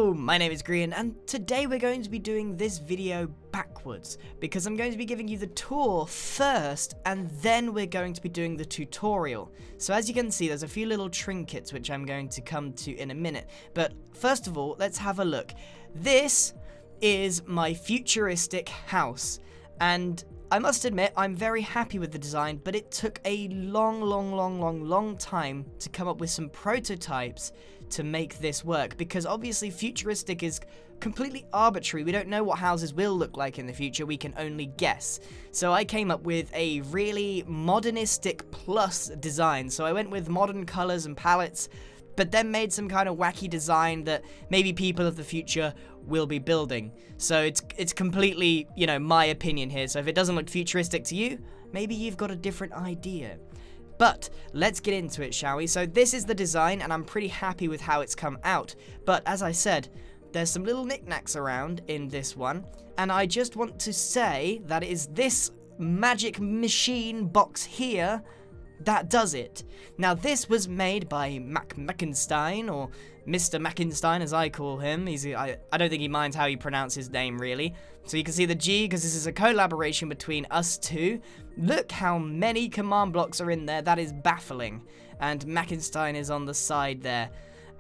Hello, my name is Grian, and today we're going to be doing this video backwards, because I'm going to be giving you the tour first, and then we're going to be doing the tutorial. So as you can see, there's a few little trinkets which I'm going to come to in a minute, but first of all, let's have a look. This is my futuristic house, and I must admit, I'm very happy with the design, but it took a long time to come up with some prototypes to make this work, because obviously futuristic is completely arbitrary. We don't know what houses will look like in the future, we can only guess. So I came up with a really modernistic plus design. So I went with modern colors and palettes, but then made some kind of wacky design that maybe people of the future will be building. So it's completely, you know, my opinion here. So if it doesn't look futuristic to you, maybe you've got a different idea. But let's get into it, shall we? So this is the design, and I'm pretty happy with how it's come out. But as I said, there's some little knickknacks around in this one, and I just want to say that it is this magic machine box here that does it. Now this was made by Mackenstein, or Mr. Mackenstein as I call him. I don't think he minds how you pronounce his name really. So you can see the G because this is a collaboration between us two. Look how many command blocks are in there, that is baffling. And Mackenstein is on the side there.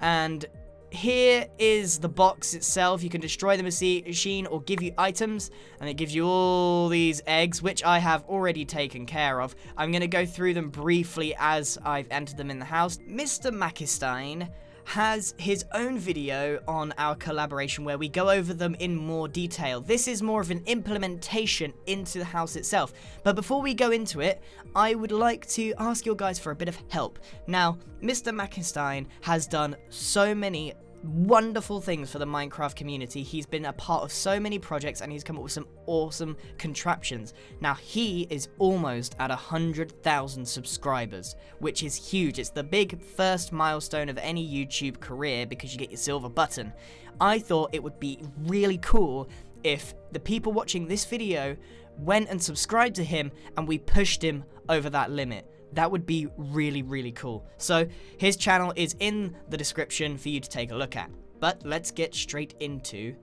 And here is the box itself. You can destroy the machine or give you items, and it gives you all these eggs, which I have already taken care of. I'm going to go through them briefly as I've entered them in the house. Mr. Mackenstein has his own video on our collaboration where we go over them in more detail. This is more of an implementation into the house itself. But before we go into it, I would like to ask you guys for a bit of help. Now, Mr. Mackenstein has done so many wonderful things for the Minecraft community. He's been a part of so many projects, and he's come up with some awesome contraptions. Now he is almost at 100,000 subscribers, which is huge. It's the big first milestone of any YouTube career because you get your silver button. I thought it would be really cool if the people watching this video went and subscribed to him and we pushed him over that limit. That would be really cool. So his channel is in the description for you to take a look at. But let's get straight into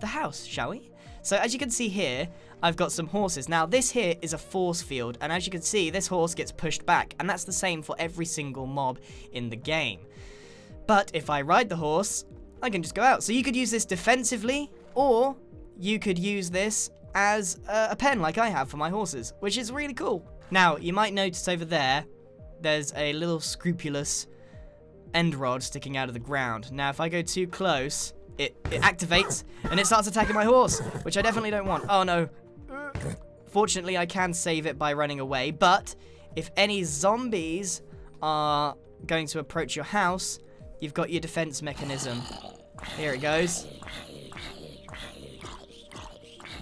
the house, shall we? So as you can see here, I've got some horses. Now this here is a force field, and as you can see, this horse gets pushed back, and that's the same for every single mob in the game. But if I ride the horse, I can just go out. So you could use this defensively, or you could use this as a pen like I have for my horses, which is really cool. Now, you might notice over there, there's a little scrupulous end rod sticking out of the ground. Now, if I go too close, it activates, and it starts attacking my horse, which I definitely don't want. Oh, no. Fortunately, I can save it by running away, but if any zombies are going to approach your house, you've got your defense mechanism. Here it goes.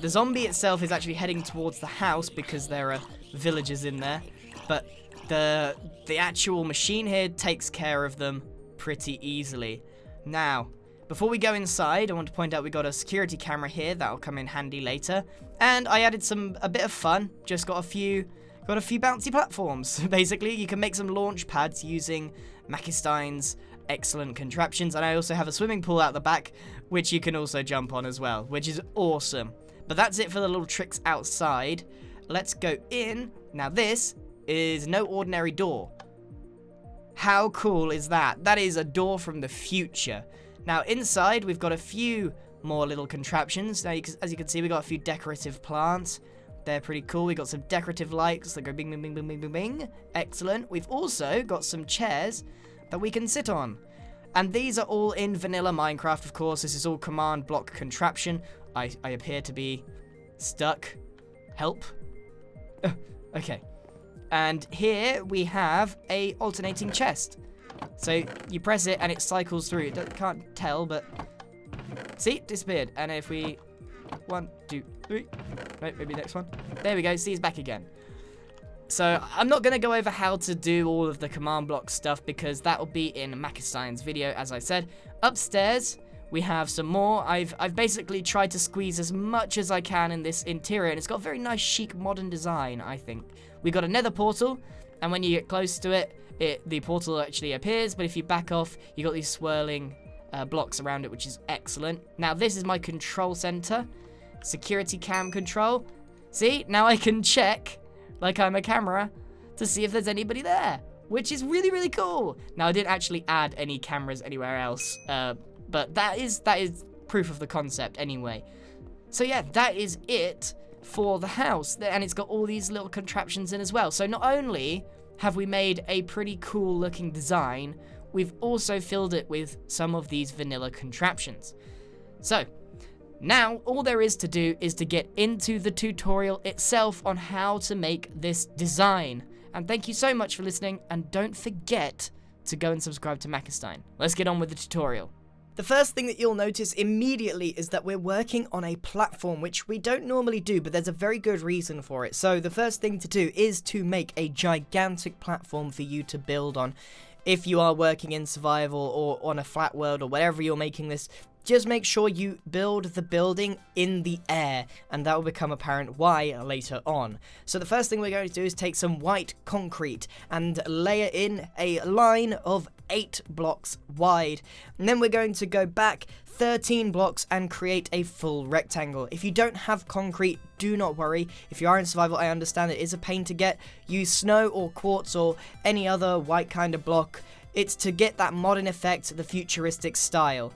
The zombie itself is actually heading towards the house because there are villagers in there, but the actual machine here takes care of them pretty easily. Now, before we go inside, I want to point out we got a security camera here that'll come in handy later, and I added a bit of fun. Just got a few bouncy platforms. Basically, you can make some launch pads using Mackenstein's excellent contraptions, and I also have a swimming pool out the back, which you can also jump on as well, which is awesome. But that's it for the little tricks outside. Let's go in. Now this is no ordinary door. How cool is that? That is a door from the future. Now inside we've got a few more little contraptions. Now as you can see, we got a few decorative plants. They're pretty cool. We got some decorative lights that go bing bing bing bing bing bing bing. Excellent. We've also got some chairs that we can sit on. And these are all in vanilla Minecraft, of course. This is all command block contraption. I appear to be stuck. Help. Okay. And here we have a alternating chest. So you press it and it cycles through. Can't tell, but see, it disappeared. And if we 1, 2, 3, right, maybe next one. There we go. See, it's back again. So I'm not going to go over how to do all of the command block stuff because that will be in Mackenstein's video, as I said. Upstairs, we have some more. I've basically tried to squeeze as much as I can in this interior, and it's got a very nice, chic, modern design, I think. We got a nether portal, and when you get close to it, the portal actually appears, but if you back off, you got these swirling blocks around it, which is excellent. Now this is my control center, security cam control. See, now I can check like I'm a camera to see if there's anybody there, which is really, really cool. Now I didn't actually add any cameras anywhere else, but that is proof of the concept anyway. So yeah, that is it for the house, and it's got all these little contraptions in as well. So not only have we made a pretty cool looking design, we've also filled it with some of these vanilla contraptions. So now all there is to do is to get into the tutorial itself on how to make this design. And thank you so much for listening, and don't forget to go and subscribe to Makastine. Let's get on with the tutorial. The first thing that you'll notice immediately is that we're working on a platform, which we don't normally do, but there's a very good reason for it. So the first thing to do is to make a gigantic platform for you to build on. If you are working in survival or on a flat world or whatever you're making this, just make sure you build the building in the air, and that will become apparent why later on. So the first thing we're going to do is take some white concrete and layer in a line of 8 blocks wide, and then we're going to go back 13 blocks and create a full rectangle. If you don't have concrete, do not worry. If you are in survival, I understand it is a pain to get. Use snow or quartz or any other white kind of block. It's to get that modern effect, the futuristic style.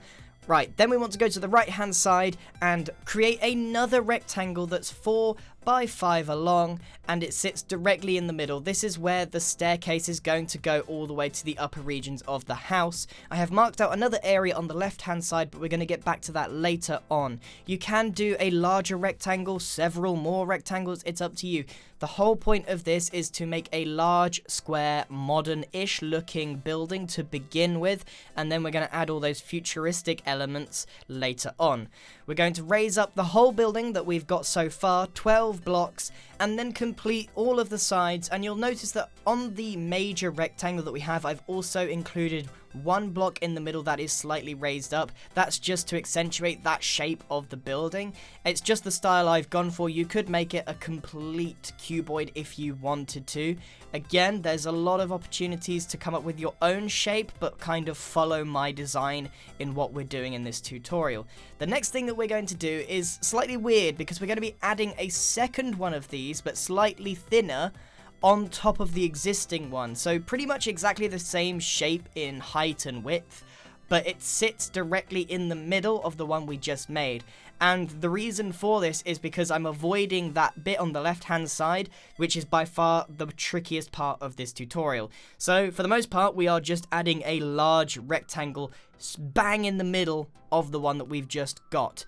Right, then we want to go to the right hand side and create another rectangle that's 4 by 5 along, and it sits directly in the middle. This is where the staircase is going to go all the way to the upper regions of the house. I have marked out another area on the left hand side, but we're going to get back to that later on. You can do a larger rectangle, several more rectangles, it's up to you. The whole point of this is to make a large, square, modern-ish looking building to begin with, and then we're going to add all those futuristic elements later on. We're going to raise up the whole building that we've got so far, 12 blocks, and then complete all of the sides, and you'll notice that on the major rectangle that we have, I've also included 1 block in the middle that is slightly raised up. That's just to accentuate that shape of the building. It's just the style I've gone for. You could make it a complete cuboid if you wanted to. Again, there's a lot of opportunities to come up with your own shape, but kind of follow my design in what we're doing in this tutorial. The next thing that we're going to do is slightly weird, because we're going to be adding a second one of these, but slightly thinner, on top of the existing one. So pretty much exactly the same shape in height and width, but it sits directly in the middle of the one we just made. And the reason for this is because I'm avoiding that bit on the left hand side, which is by far the trickiest part of this tutorial. So for the most part, we are just adding a large rectangle bang in the middle of the one that we've just got.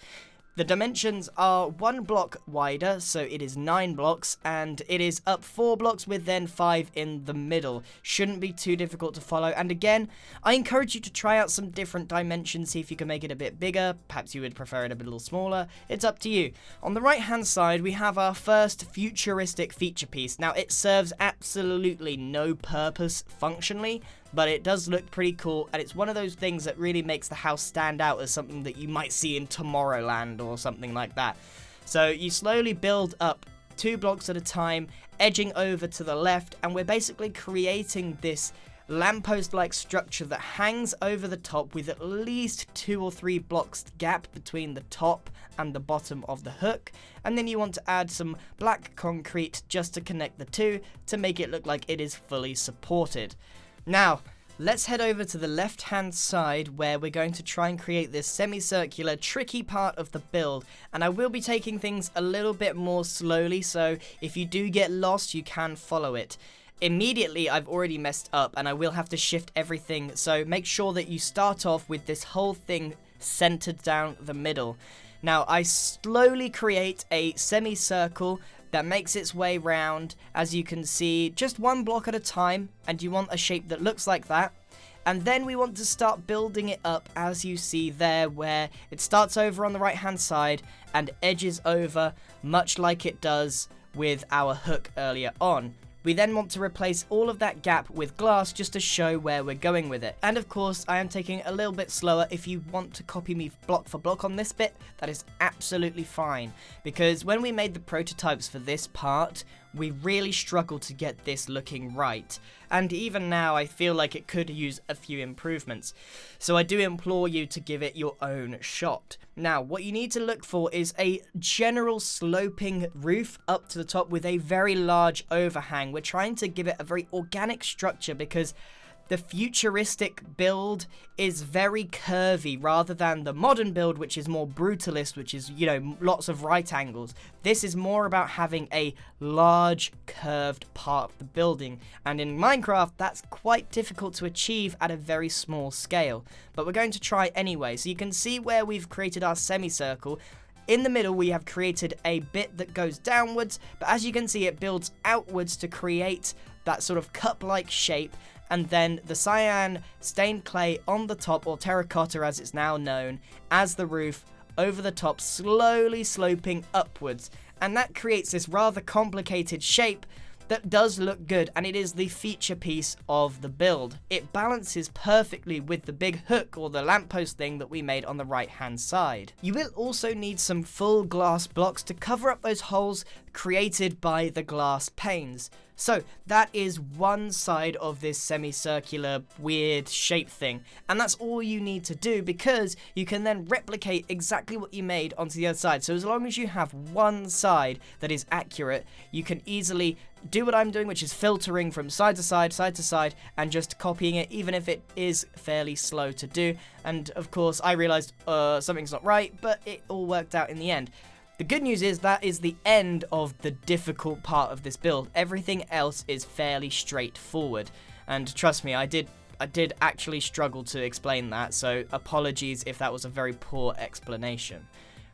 The dimensions are 1 block wider, so it is 9 blocks, and it is up 4 blocks with then 5 in the middle. Shouldn't be too difficult to follow, and again, I encourage you to try out some different dimensions, see if you can make it a bit bigger. Perhaps you would prefer it a little smaller. It's up to you. On the right hand side, we have our first futuristic feature piece. Now, it serves absolutely no purpose functionally, but it does look pretty cool, and it's one of those things that really makes the house stand out as something that you might see in Tomorrowland or something like that. So you slowly build up 2 blocks at a time, edging over to the left, and we're basically creating this lamppost-like structure that hangs over the top with at least 2 or 3 blocks gap between the top and the bottom of the hook, and then you want to add some black concrete just to connect the two to make it look like it is fully supported. Now, let's head over to the left-hand side where we're going to try and create this semicircular, tricky part of the build. And I will be taking things a little bit more slowly, so if you do get lost, you can follow it. Immediately, I've already messed up, and I will have to shift everything, so make sure that you start off with this whole thing centered down the middle. Now, I slowly create a semicircle that makes its way round, as you can see, just 1 block at a time, and you want a shape that looks like that. And then we want to start building it up, as you see there, where it starts over on the right hand side and edges over, much like it does with our hook earlier on. We then want to replace all of that gap with glass just to show where we're going with it. And of course, I am taking it a little bit slower. If you want to copy me block for block on this bit, that is absolutely fine. Because when we made the prototypes for this part, we really struggled to get this looking right. And even now, I feel like it could use a few improvements. So I do implore you to give it your own shot. Now, what you need to look for is a general sloping roof up to the top with a very large overhang. We're trying to give it a very organic structure because the futuristic build is very curvy rather than the modern build, which is more brutalist, which is, you know, lots of right angles. This is more about having a large curved part of the building, and in Minecraft that's quite difficult to achieve at a very small scale, but we're going to try anyway. So you can see where we've created our semicircle. In the middle we have created a bit that goes downwards, but as you can see it builds outwards to create that sort of cup-like shape, and then the cyan stained clay on the top, or terracotta as it's now known, as the roof over the top, slowly sloping upwards. And that creates this rather complicated shape that does look good, and it is the feature piece of the build. It balances perfectly with the big hook or the lamppost thing that we made on the right hand side. You will also need some full glass blocks to cover up those holes created by the glass panes. So that is one side of this semicircular weird shape thing, and that's all you need to do because you can then replicate exactly what you made onto the other side. So as long as you have one side that is accurate, you can easily do what I'm doing, which is filtering from side to side, and just copying it, even if it is fairly slow to do. And of course I realized something's not right, but it all worked out in the end. The good news is that is the end of the difficult part of this build. Everything else is fairly straightforward, and trust me, I did actually struggle to explain that, so apologies if that was a very poor explanation.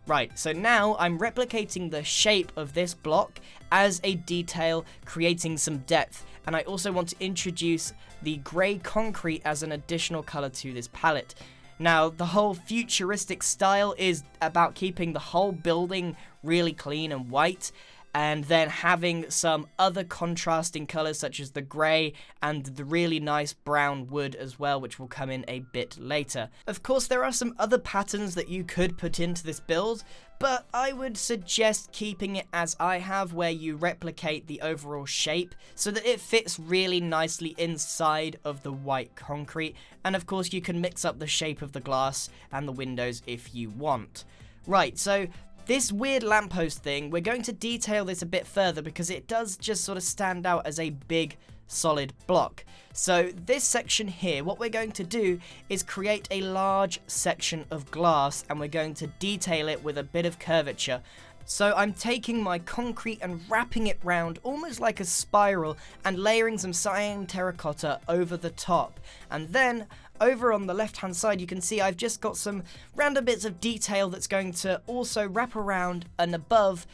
Right, so now I'm replicating the shape of this block as a detail, creating some depth, and I also want to introduce the grey concrete as an additional colour to this palette. Now, the whole futuristic style is about keeping the whole building really clean and white, and then having some other contrasting colours such as the grey and the really nice brown wood as well, which will come in a bit later. Of course, there are some other patterns that you could put into this build, but I would suggest keeping it as I have, where you replicate the overall shape so that it fits really nicely inside of the white concrete, and of course you can mix up the shape of the glass and the windows if you want. Right, so this weird lamppost thing, we're going to detail this a bit further because it does just sort of stand out as a big solid block. So this section here, what we're going to do is create a large section of glass, and we're going to detail it with a bit of curvature. So I'm taking my concrete and wrapping it round almost like a spiral and layering some cyan terracotta over the top. And then over on the left hand side you can see I've just got some random bits of detail that's going to also wrap around and above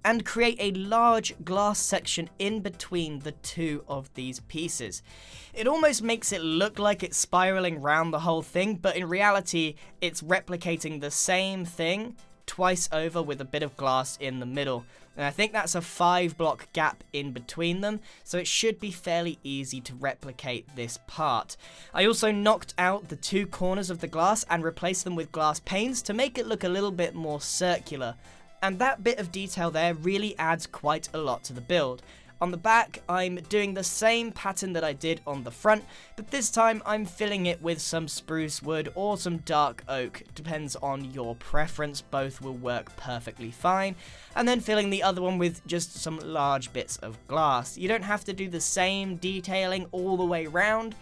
and create a large glass section in between the two of these pieces. It almost makes it look like it's spiraling round the whole thing, but in reality it's replicating the same thing twice over with a bit of glass in the middle. And I think that's a 5-block gap in between them, so it should be fairly easy to replicate this part. I also knocked out the two corners of the glass and replaced them with glass panes to make it look a little bit more circular. And that bit of detail there really adds quite a lot to the build. On the back, I'm doing the same pattern that I did on the front, but this time I'm filling it with some spruce wood or some dark oak, depends on your preference, both will work perfectly fine, and then filling the other one with just some large bits of glass. You don't have to do the same detailing all the way round,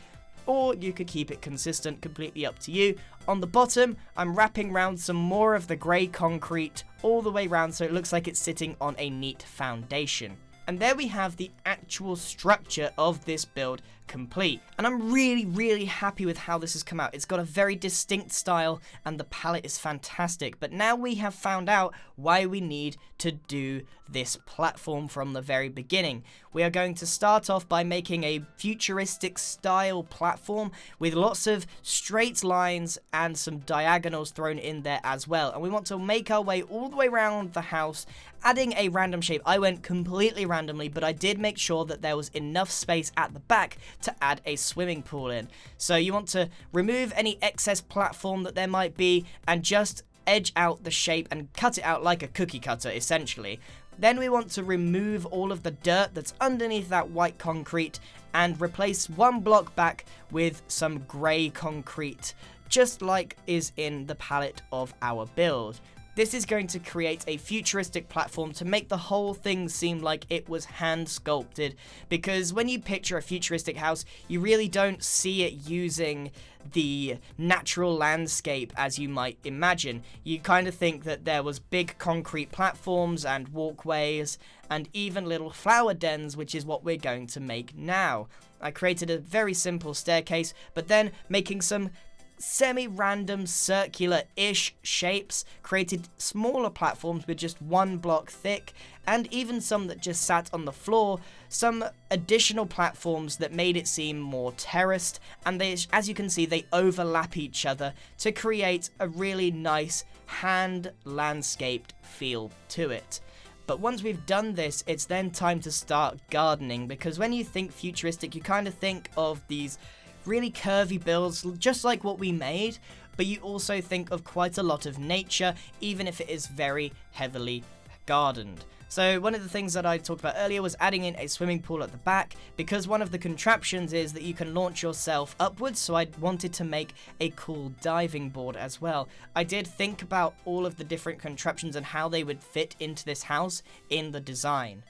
or you could keep it consistent, completely up to you. On the bottom, I'm wrapping round some more of the grey concrete all the way round so it looks like it's sitting on a neat foundation. And there we have the actual structure of this build complete. And I'm really happy with how this has come out. It's got a very distinct style and the palette is fantastic. But now we have found out why we need to do this platform from the very beginning. We are going to start off by making a futuristic style platform with lots of straight lines and some diagonals thrown in there as well. And we want to make our way all the way around the house, adding a random shape. I went completely randomly, but I did make sure that there was enough space at the back to add a swimming pool in. So you want to remove any excess platform that there might be and just edge out the shape and cut it out like a cookie cutter essentially. Then we want to remove all of the dirt that's underneath that white concrete and replace one block back with some grey concrete, just like is in the palette of our build. This is going to create a futuristic platform to make the whole thing seem like it was hand sculpted, because when you picture a futuristic house, you really don't see it using the natural landscape as you might imagine. You kind of think that there was big concrete platforms and walkways and even little flower dens, which is what we're going to make now. I created a very simple staircase, but then making some semi-random circular-ish shapes, created smaller platforms with just one block thick, and even some that just sat on the floor, some additional platforms that made it seem more terraced, and they, as you can see, they overlap each other to create a really nice hand landscaped feel to it. But once we've done this, it's then time to start gardening, because when you think futuristic, you kind of think of these really curvy builds, just like what we made, but you also think of quite a lot of nature, even if it is very heavily gardened. So one of the things that I talked about earlier was adding in a swimming pool at the back, because one of the contraptions is that you can launch yourself upwards, so I wanted to make a cool diving board as well. I did think about all of the different contraptions and how they would fit into this house in the design.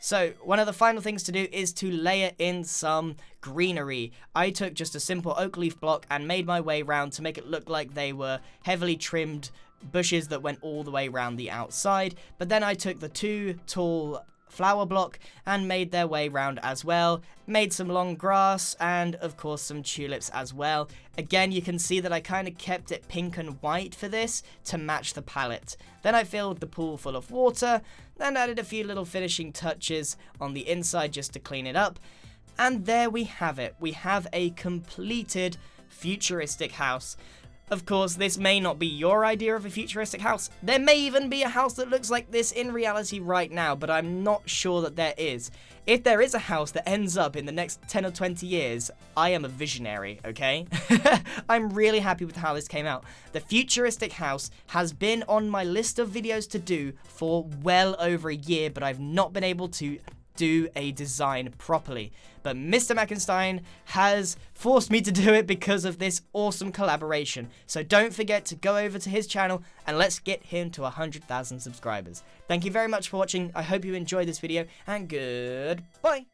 So, one of the final things to do is to layer in some greenery. I took just a simple oak leaf block and made my way around to make it look like they were heavily trimmed bushes that went all the way around the outside. But then I took the two tall flower block and made their way round as well, made some long grass and of course some tulips as well. Again, you can see that I kind of kept it pink and white for this to match the palette. Then I filled the pool full of water, then added a few little finishing touches on the inside just to clean it up, and there we have it. We have a completed futuristic house. Of course, this may not be your idea of a futuristic house. There may even be a house that looks like this in reality right now, but I'm not sure that there is. If there is a house that ends up in the next 10 or 20 years, I am a visionary, okay? I'm really happy with how this came out. The futuristic house has been on my list of videos to do for well over a year, but I've not been able to do a design properly. But Mr. Mackenstein has forced me to do it because of this awesome collaboration. So don't forget to go over to his channel and let's get him to 100,000 subscribers. Thank you very much for watching. I hope you enjoyed this video and goodbye.